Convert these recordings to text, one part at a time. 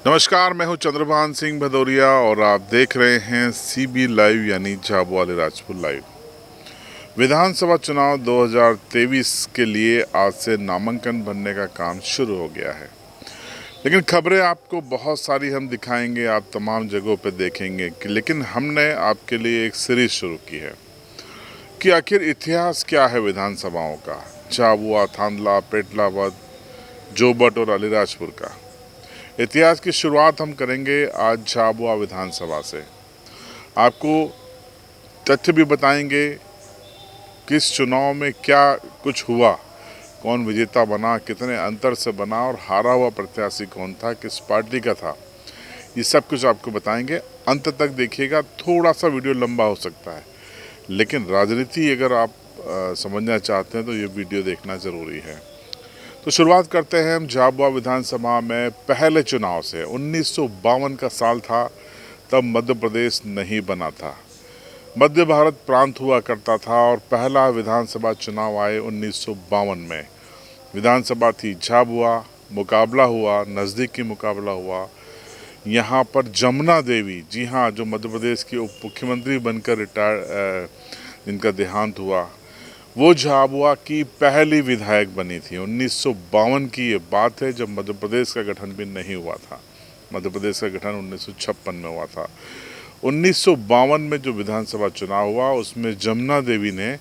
नमस्कार, मैं हूं चंद्रभान सिंह भदौरिया और आप देख रहे हैं सीबी लाइव यानी झाबुआ अलीराजपुर लाइव। विधानसभा चुनाव 2023 के लिए आज से नामांकन भरने का काम शुरू हो गया है, लेकिन खबरें आपको बहुत सारी हम दिखाएंगे, आप तमाम जगहों पर देखेंगे लेकिन हमने आपके लिए एक सीरीज शुरू की है कि आखिर इतिहास क्या है विधानसभाओं का, झाबुआ, थांदला, पेटलावद, जोबट और अलीराजपुर का। इतिहास की शुरुआत हम करेंगे आज झाबुआ विधानसभा से। आपको तथ्य भी बताएंगे किस चुनाव में क्या कुछ हुआ, कौन विजेता बना, कितने अंतर से बना और हारा हुआ प्रत्याशी कौन था, किस पार्टी का था, ये सब कुछ आपको बताएंगे। अंत तक देखिएगा। थोड़ा सा वीडियो लंबा हो सकता है, लेकिन राजनीति अगर आप समझना चाहते हैं तो ये वीडियो देखना ज़रूरी है। तो शुरुआत करते हैं हम झाबुआ विधानसभा में पहले चुनाव से। 1952 का साल था, तब मध्य प्रदेश नहीं बना था। मध्य भारत प्रांत हुआ करता था और पहला विधानसभा चुनाव आए 1952 में। विधानसभा थी झाबुआ, मुकाबला हुआ, नज़दीकी मुकाबला हुआ। यहाँ पर जमुना देवी, जी हाँ, जो मध्य प्रदेश की उप मुख्यमंत्री बनकर जिनका देहांत हुआ, वो झाबुआ की पहली विधायक बनी थी। 1952 की ये बात है, जब मध्य प्रदेश का गठन भी नहीं हुआ था। मध्य प्रदेश का गठन 1956 में हुआ था। 1952 में जो विधानसभा चुनाव हुआ, उसमें जमुना देवी ने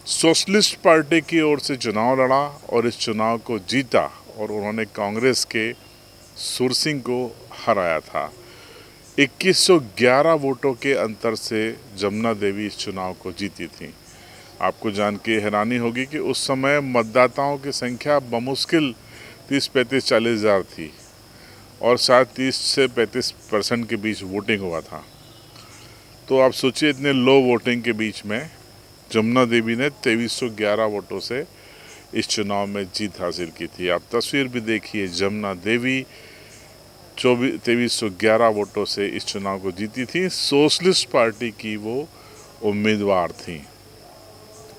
सोशलिस्ट पार्टी की ओर से चुनाव लड़ा और इस चुनाव को जीता और उन्होंने कांग्रेस के सुरसिंह को हराया था। 2111 वोटों के अंतर से जमुना देवी इस चुनाव को जीती थी। आपको जान के हैरानी होगी कि उस समय मतदाताओं की संख्या बमुश्किल 30-35-40 हज़ार थी और शायद 30 से 35% के बीच वोटिंग हुआ था। तो आप सोचिए, इतने लो वोटिंग के बीच में जमुना देवी ने 2311 वोटों से इस चुनाव में जीत हासिल की थी। आप तस्वीर भी देखिए, जमुना देवी 2311 वोटों से इस चुनाव को जीती थी। सोशलिस्ट पार्टी की वो उम्मीदवार थी।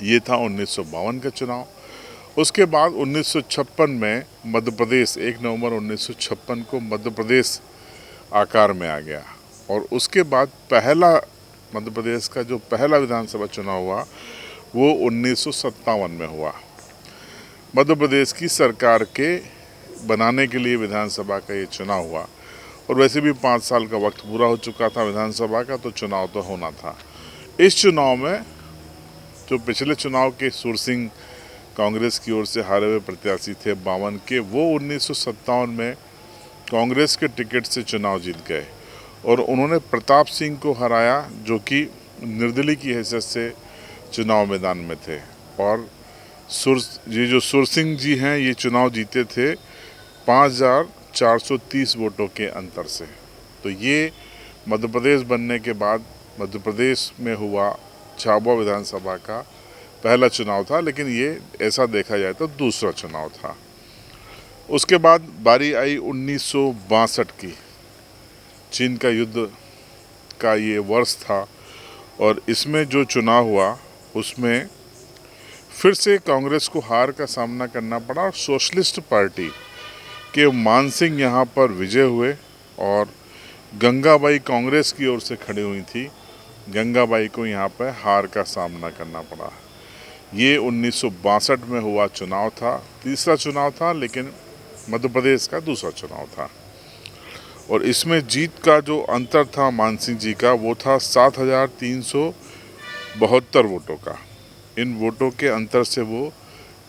ये था 1952 का चुनाव। उसके बाद 1956 में मध्य प्रदेश, 1 नवंबर 1956 को मध्य प्रदेश आकार में आ गया और उसके बाद पहला मध्य प्रदेश का जो पहला विधानसभा चुनाव हुआ वो 1957 में हुआ। मध्य प्रदेश की सरकार के बनाने के लिए विधानसभा का ये चुनाव हुआ और वैसे भी 5 साल का वक्त पूरा हो चुका था विधानसभा का, तो चुनाव तो होना था। इस चुनाव में जो पिछले चुनाव के सुरसिंह कांग्रेस की ओर से हारे हुए प्रत्याशी थे 52 के, वो 1957 में कांग्रेस के टिकट से चुनाव जीत गए और उन्होंने प्रताप सिंह को हराया, जो कि निर्दलीय की हैसियत से चुनाव मैदान में थे। और ये जो सुरसिंह जी हैं, ये चुनाव जीते थे 5430 वोटों के अंतर से। तो ये मध्य प्रदेश बनने के बाद मध्य प्रदेश में हुआ झाबुआ विधानसभा का पहला चुनाव था, लेकिन ये ऐसा देखा जाए तो दूसरा चुनाव था। उसके बाद बारी आई 1962 की। चीन का युद्ध का ये वर्ष था और इसमें जो चुनाव हुआ उसमें फिर से कांग्रेस को हार का सामना करना पड़ा और सोशलिस्ट पार्टी के मानसिंह यहाँ पर विजय हुए और गंगाबाई कांग्रेस की ओर से खड़ी हुई थी। गंगाबाई को यहाँ पर हार का सामना करना पड़ा। ये 1962 में हुआ चुनाव था, तीसरा चुनाव था, लेकिन मध्य प्रदेश का दूसरा चुनाव था और इसमें जीत का जो अंतर था मानसिंह जी का, वो था 7372 वोटों का। इन वोटों के अंतर से वो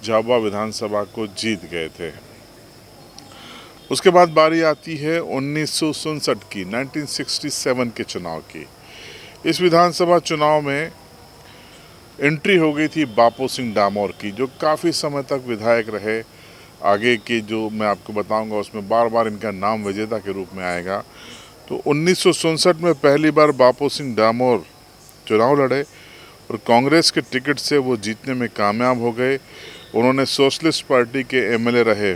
झाबुआ विधानसभा को जीत गए थे। उसके बाद बारी आती है 1967 की, 1967 के चुनाव की। इस विधानसभा चुनाव में एंट्री हो गई थी बापू सिंह डामोर की, जो काफ़ी समय तक विधायक रहे। आगे के जो मैं आपको बताऊंगा उसमें बार बार इनका नाम विजेता के रूप में आएगा। तो 1967 में पहली बार बापू सिंह डामोर चुनाव लड़े और कांग्रेस के टिकट से वो जीतने में कामयाब हो गए। उन्होंने सोशलिस्ट पार्टी के एमएलए रहे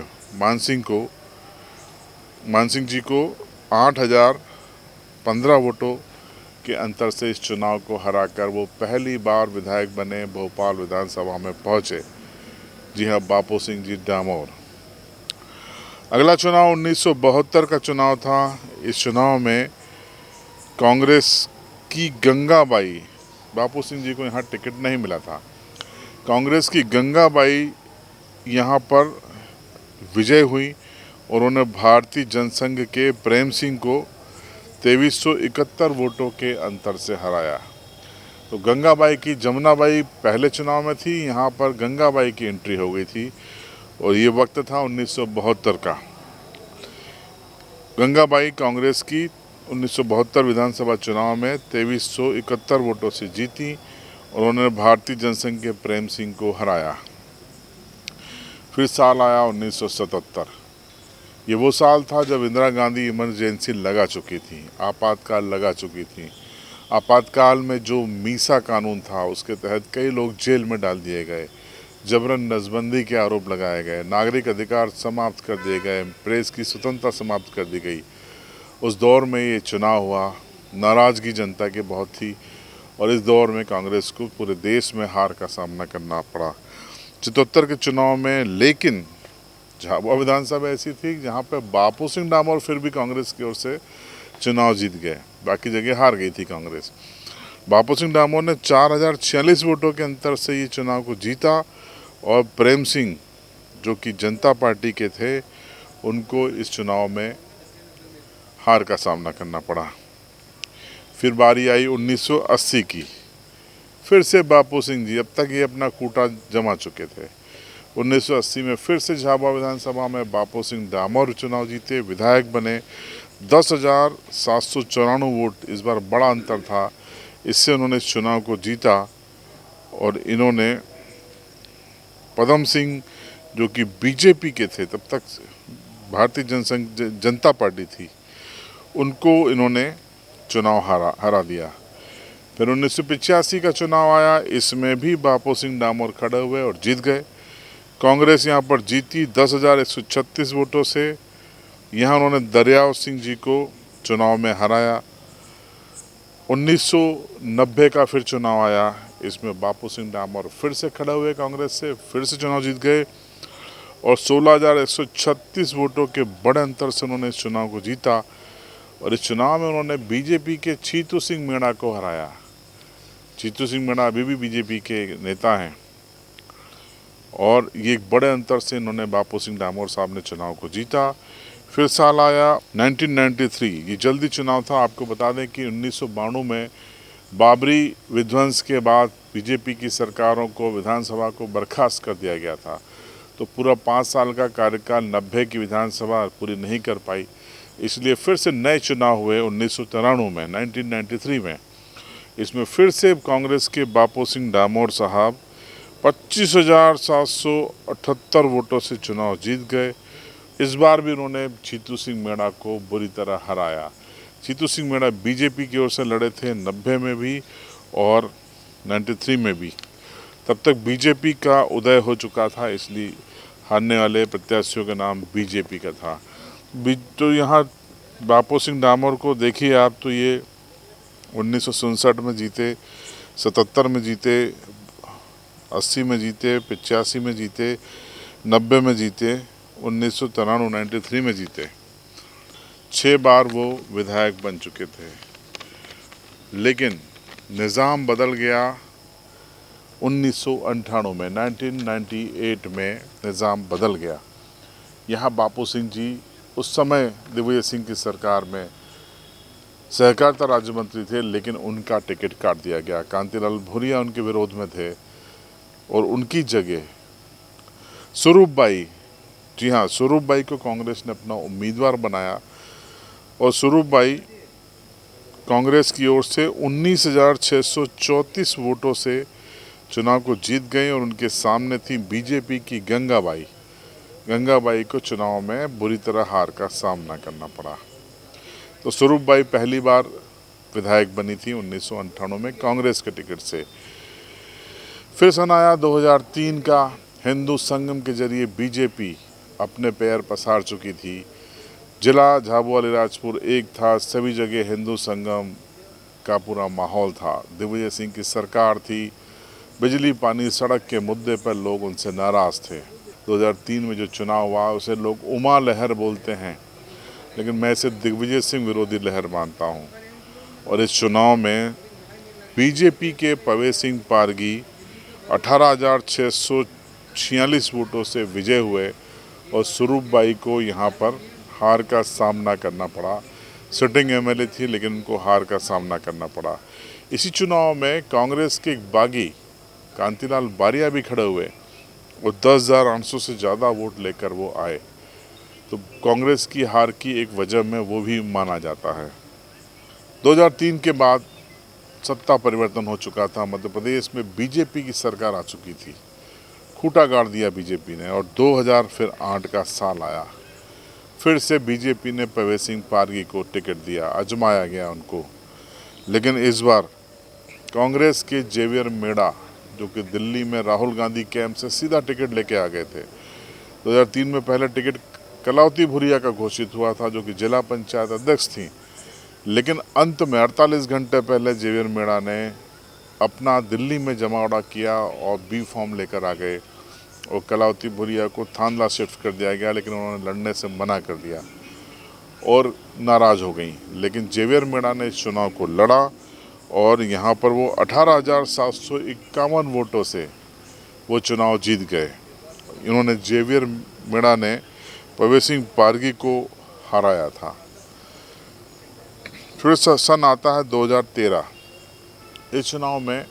मानसिंह जी को 8015 वोटों के अंतर से इस चुनाव को हराकर वो पहली बार विधायक बने, भोपाल विधानसभा में पहुंचे। जी हाँ, बापू सिंह जी डामोर। अगला चुनाव 1972 का चुनाव था। इस चुनाव में कांग्रेस की गंगाबाई, बापू सिंह जी को यहाँ टिकट नहीं मिला था, कांग्रेस की गंगाबाई यहाँ पर विजय हुई और उन्होंने भारतीय जनसंघ के प्रेम सिंह को 2371 वोटों के अंतर से हराया। तो गंगाबाई की, जमुनाबाई पहले चुनाव में थी, यहाँ पर गंगाबाई की एंट्री हो गई थी और ये वक्त था 1972 का। गंगाबाई कांग्रेस की 1972 विधानसभा चुनाव में 2371 वोटों से जीती और उन्होंने भारतीय जनसंघ के प्रेम सिंह को हराया। फिर साल आया 1977। ये वो साल था जब इंदिरा गांधी इमरजेंसी लगा चुकी थी, आपातकाल लगा चुकी थी। आपातकाल में जो मीसा कानून था उसके तहत कई लोग जेल में डाल दिए गए, जबरन नसबंदी के आरोप लगाए गए, नागरिक अधिकार समाप्त कर दिए गए, प्रेस की स्वतंत्रता समाप्त कर दी गई। उस दौर में ये चुनाव हुआ, नाराज़गी जनता की बहुत थी और इस दौर में कांग्रेस को पूरे देश में हार का सामना करना पड़ा 74 के चुनाव में। लेकिन झाबुआ विधानसभा ऐसी थी जहाँ पे बापू सिंह डामोर फिर भी कांग्रेस की ओर से चुनाव जीत गए, बाकी जगह हार गई थी कांग्रेस। बापू सिंह डामोर ने 4046 वोटों के अंतर से ये चुनाव को जीता और प्रेम सिंह जो कि जनता पार्टी के थे, उनको इस चुनाव में हार का सामना करना पड़ा। फिर बारी आई 1980 की। फिर से बापू सिंह जी, अब तक ये अपना कूटा जमा चुके थे, 1980 में फिर से झाबुआ विधानसभा में बापू सिंह डामोर चुनाव जीते, विधायक बने। 10,794 वोट, इस बार बड़ा अंतर था, इससे उन्होंने इस चुनाव को जीता और इन्होंने पदम सिंह जो कि बीजेपी के थे, तब तक भारतीय जनता पार्टी थी, उनको इन्होंने चुनाव हरा दिया। फिर 1985 का चुनाव आया, इसमें भी बापू सिंह डामोर खड़े हुए और जीत गए। कांग्रेस यहाँ पर जीती 10,136 वोटों से। यहाँ उन्होंने दरियाव सिंह जी को चुनाव में हराया। 1990 का फिर चुनाव आया, इसमें बापू सिंह डामोर फिर से खड़े हुए कांग्रेस से, फिर से चुनाव जीत गए और 16,136 वोटों के बड़े अंतर से उन्होंने इस चुनाव को जीता और इस चुनाव में उन्होंने बीजेपी के चीतू सिंह मीणा को हराया। चीतू सिंह मीणा अभी भी बीजेपी के नेता हैं और ये एक बड़े अंतर से इन्होंने, बापू सिंह डामोर साहब ने चुनाव को जीता। फिर साल आया 1993, ये जल्दी चुनाव था। आपको बता दें कि 1992 में बाबरी विध्वंस के बाद बीजेपी की सरकारों को, विधानसभा को बर्खास्त कर दिया गया था, तो पूरा 5 साल का कार्यकाल 90 की विधानसभा पूरी नहीं कर पाई, इसलिए फिर से नए चुनाव हुए 1993 में, 1993 में। इसमें फिर से कांग्रेस के बापू सिंह डामोर साहब 25,778 वोटों से चुनाव जीत गए। इस बार भी उन्होंने चीतू सिंह मीणा को बुरी तरह हराया। चीतू सिंह मीणा बीजेपी की ओर से लड़े थे 90 में भी और 93 में भी। तब तक बीजेपी का उदय हो चुका था, इसलिए हारने वाले प्रत्याशियों का नाम बीजेपी का था। तो यहाँ बापू सिंह डामोर को देखिए आप, तो ये 1967 में जीते, 77 में जीते, 80 में जीते, 85 में जीते, 90 में जीते, 1993 93 में जीते। 6 बार वो विधायक बन चुके थे। लेकिन निज़ाम बदल गया 1998 में, 1998 में निज़ाम बदल गया। यहाँ बापू सिंह जी उस समय दिग्विजय सिंह की सरकार में सहकारिता राज्य मंत्री थे, लेकिन उनका टिकट काट दिया गया। कांतिलाल भूरिया उनके विरोध में थे और उनकी जगह स्वरूप बाई, जी हाँ, स्वरूप बाई को कांग्रेस ने अपना उम्मीदवार बनाया और स्वरूप बाई कांग्रेस की ओर से 19,634 वोटों से चुनाव को जीत गई और उनके सामने थी बीजेपी की गंगाबाई। गंगाबाई को चुनाव में बुरी तरह हार का सामना करना पड़ा। तो स्वरूप बाई पहली बार विधायक बनी थी 1998 में कांग्रेस के टिकट से। फिर सन आया 2003 का। हिंदू संगम के जरिए बीजेपी अपने पैर पसार चुकी थी। जिला झाबुआ अलीराजपुर एक था, सभी जगह हिंदू संगम का पूरा माहौल था। दिग्विजय सिंह की सरकार थी, बिजली पानी सड़क के मुद्दे पर लोग उनसे नाराज़ थे। 2003 में जो चुनाव हुआ उसे लोग उमा लहर बोलते हैं, लेकिन मैं इसे दिग्विजय सिंह विरोधी लहर मानता हूँ। और इस चुनाव में बीजेपी के प्रवेश सिंह पारगी 18,646 वोटों से विजय हुए और स्वरूप बाई को यहाँ पर हार का सामना करना पड़ा। सिटिंग एमएलए थी लेकिन उनको हार का सामना करना पड़ा। इसी चुनाव में कांग्रेस के एक बागी कांतिलाल बारिया भी खड़े हुए और 10,800 से ज़्यादा वोट लेकर वो आए, तो कांग्रेस की हार की एक वजह में वो भी माना जाता है। 2003 के बाद सत्ता परिवर्तन हो चुका था, मध्य प्रदेश में बीजेपी की सरकार आ चुकी थी, खूंटा गाड़ दिया बीजेपी ने, और 2008 का साल आया। फिर से बीजेपी ने प्रवेश सिंह पारगी को टिकट दिया, आजमाया गया उनको। लेकिन इस बार कांग्रेस के जेवियर मेड़ा, जो कि दिल्ली में राहुल गांधी कैंप से सीधा टिकट लेके आ गए थे। 2003 में पहले टिकट कलावती भुरिया का घोषित हुआ था, जो कि जिला पंचायत अध्यक्ष थी, लेकिन अंत में 48 घंटे पहले जेवियर मेड़ा ने अपना दिल्ली में जमावड़ा किया और बी फॉर्म लेकर आ गए और कलावती भुरिया को थानला शिफ्ट कर दिया गया, लेकिन उन्होंने लड़ने से मना कर दिया और नाराज़ हो गई। लेकिन जेवियर मेड़ा ने इस चुनाव को लड़ा और यहाँ पर वो 18,751 वोटों से वो चुनाव जीत गए। इन्होंने जेवियर मेड़ा ने प्रवेश सिंह पारगी को हराया था। फिर सन आता है 2013। इस चुनाव में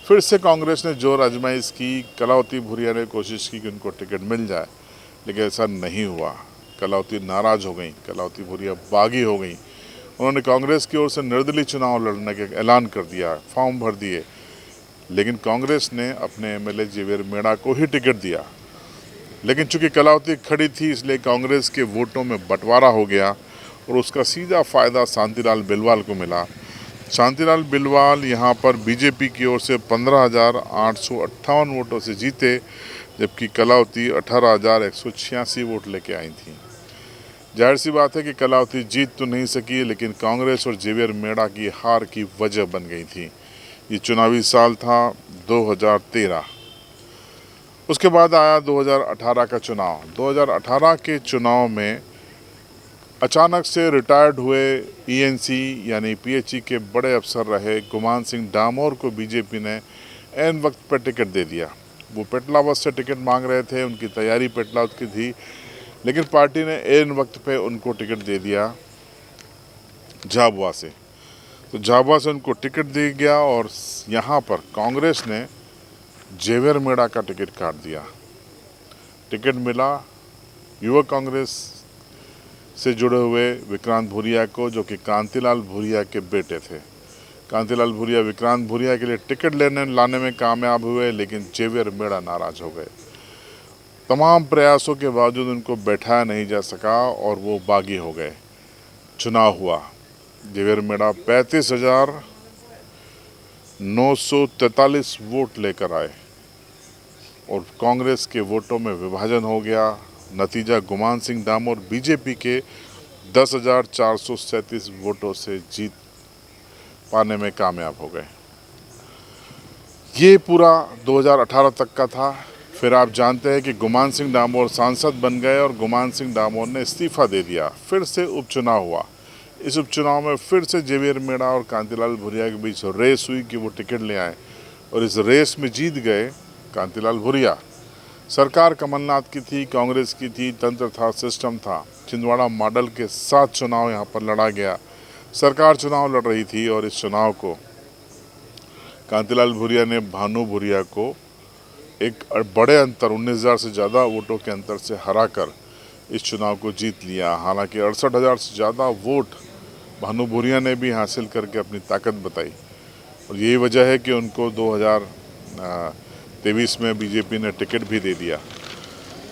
फिर से कांग्रेस ने जोर आजमाइश की। कलावती भुरिया ने कोशिश की कि उनको टिकट मिल जाए, लेकिन ऐसा नहीं हुआ। कलावती नाराज़ हो गई, कलावती भुरिया बागी हो गई। उन्होंने कांग्रेस की ओर से निर्दलीय चुनाव लड़ने का ऐलान कर दिया, फॉर्म भर दिए, लेकिन कांग्रेस ने अपने एमएलए जेवियर मेड़ा को ही टिकट दिया। लेकिन चूंकि कलावती खड़ी थी, इसलिए कांग्रेस के वोटों में बंटवारा हो गया और उसका सीधा फ़ायदा शांतिलाल बिलवाल को मिला। शांतिलाल बिलवाल यहाँ पर बीजेपी की ओर से 15,858 वोटों से जीते, जबकि कलावती 18,186 वोट लेके आई थी। जाहिर सी बात है कि कलावती जीत तो नहीं सकी, लेकिन कांग्रेस और जेवियर मेड़ा की हार की वजह बन गई थी। ये चुनावी साल था 2013। उसके बाद आया 2018 का चुनाव। 2018 के चुनाव में अचानक से रिटायर्ड हुए ईएनसी यानी पीएचई के बड़े अफसर रहे गुमान सिंह डामोर को बीजेपी ने ऐन वक्त पर टिकट दे दिया। वो पेटलावत से टिकट मांग रहे थे, उनकी तैयारी पेटलावत की थी, लेकिन पार्टी ने ऐन वक्त पे उनको टिकट दे दिया झाबुआ से। तो झाबुआ से उनको टिकट दे गया और यहाँ पर कांग्रेस ने जेवियर मेड़ा का टिकट काट दिया। टिकट मिला युवक कांग्रेस से जुड़े हुए विक्रांत भुरिया को, जो कि कांतिलाल भुरिया के बेटे थे। कांतिलाल भुरिया विक्रांत भुरिया के लिए टिकट लाने में कामयाब हुए, लेकिन जेवियर मेड़ा नाराज हो गए। तमाम प्रयासों के बावजूद उनको बैठाया नहीं जा सका और वो बागी हो गए। चुनाव हुआ, जेवियर मेड़ा 35,943 वोट लेकर आए और कांग्रेस के वोटों में विभाजन हो गया। नतीजा गुमान सिंह डामोर बीजेपी के 10,437 वोटों से जीत पाने में कामयाब हो गए। ये पूरा 2018 तक का था। फिर आप जानते हैं कि गुमान सिंह डामोर सांसद बन गए और गुमान सिंह डामोर ने इस्तीफा दे दिया। फिर से उपचुनाव हुआ। इस उपचुनाव में फिर से जेवियर मेड़ा और कांतिलाल भुरिया के बीच रेस हुई कि वो टिकट ले आए और इस रेस में जीत गए कांतिलाल भुरिया। सरकार कमलनाथ की थी, कांग्रेस की थी, तंत्र था, सिस्टम था। छिंदवाड़ा मॉडल के साथ चुनाव यहाँ पर लड़ा गया। सरकार चुनाव लड़ रही थी और इस चुनाव को कांतिलाल भुरिया ने भानु भुरिया को एक बड़े अंतर 19,000 से ज़्यादा वोटों के अंतर से हराकर इस चुनाव को जीत लिया। हालांकि 68,000 से ज़्यादा वोट भानु भुरिया ने भी हासिल करके अपनी ताकत बताई और यही वजह है कि उनको 2023 में बीजेपी ने टिकट भी दे दिया।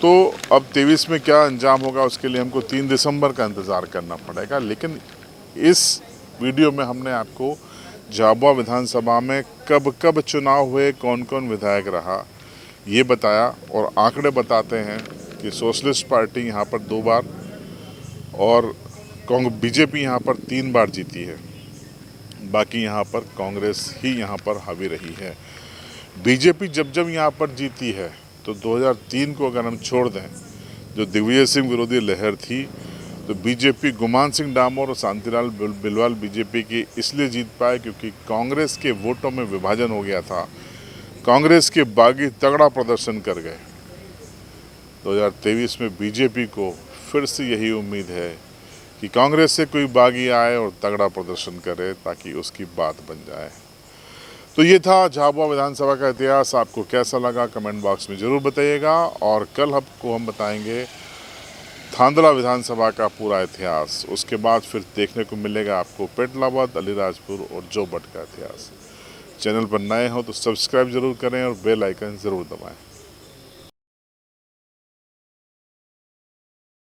तो अब 23 में क्या अंजाम होगा उसके लिए हमको 3 दिसंबर का इंतज़ार करना पड़ेगा। लेकिन इस वीडियो में हमने आपको झाबुआ विधानसभा में कब कब चुनाव हुए, कौन कौन विधायक रहा, ये बताया और आंकड़े बताते हैं कि सोशलिस्ट पार्टी यहाँ पर 2 बार और बीजेपी यहाँ पर 3 बार जीती है। बाकी यहाँ पर कांग्रेस ही यहाँ पर हावी रही है। बीजेपी जब जब यहाँ पर जीती है तो 2003 को अगर हम छोड़ दें, जो दिग्विजय सिंह विरोधी लहर थी, तो बीजेपी गुमान सिंह डामोर और शांतिलाल बिलवाल बीजेपी की इसलिए जीत पाए क्योंकि कांग्रेस के वोटों में विभाजन हो गया था। कांग्रेस के बागी तगड़ा प्रदर्शन कर गए। 2023 में बीजेपी को फिर से यही उम्मीद है कि कांग्रेस से कोई बागी आए और तगड़ा प्रदर्शन करे ताकि उसकी बात बन जाए। तो ये था झाबुआ विधानसभा का इतिहास। आपको कैसा लगा कमेंट बॉक्स में ज़रूर बताइएगा। और कल आपको हम बताएंगे थांदला विधानसभा का पूरा इतिहास। उसके बाद फिर देखने को मिलेगा आपको पेटलाबाद, अलीराजपुर और जोबट का इतिहास। चैनल पर नए हो तो सब्सक्राइब जरूर करें और बेल आइकन ज़रूर दबाएं।